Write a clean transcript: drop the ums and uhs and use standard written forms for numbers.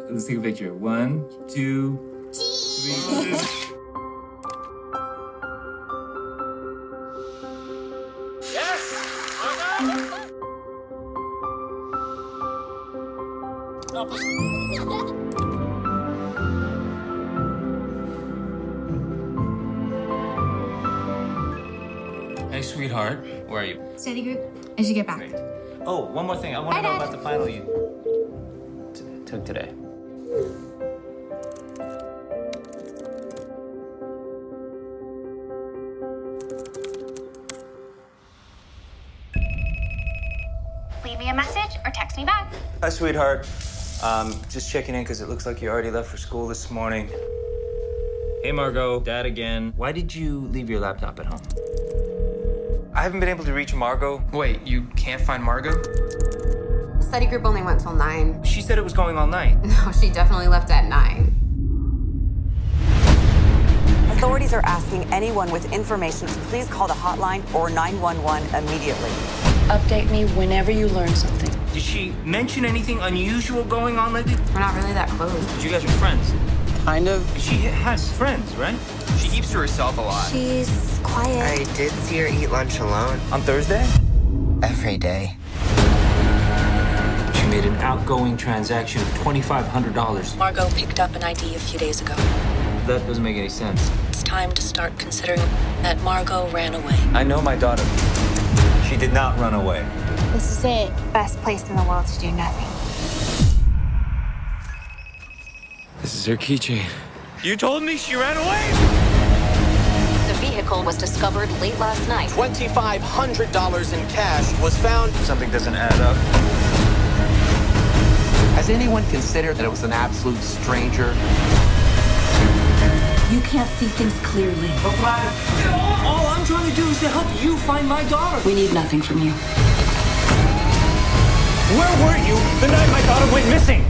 Let's take a picture. 1, 2, 3. Hey, sweetheart. Where are you? Study group. As you get back. Great. Oh, one more thing. I want to know about the final you took today. Leave me a message or text me back. Hi, sweetheart. Just checking in because it looks like you already left for school this morning. Hey, Margot. Dad again. Why did you leave your laptop at home? I haven't been able to reach Margot. Wait, you can't find Margot? Study group only went till 9. She said it was going all night. No, she definitely left at 9. Authorities are asking anyone with information to please call the hotline or 911 immediately. Update me whenever you learn something. Did she mention anything unusual going on lately? We're not really that close. You guys are friends. Kind of. She has friends, right? She keeps to herself a lot. She's quiet. I did see her eat lunch alone. On Thursday? Every day. She made an outgoing transaction of $2,500. Margot picked up an ID a few days ago. That doesn't make any sense. It's time to start considering that Margot ran away. I know my daughter. She did not run away. This is it. Best place in the world to do nothing. This is her keychain. You told me she ran away? The vehicle was discovered late last night. $2,500 in cash was found. Something doesn't add up. Has anyone considered that it was an absolute stranger? You can't see things clearly. All I'm trying to do is to help you find my daughter. We need nothing from you. Where were you the night my daughter went missing?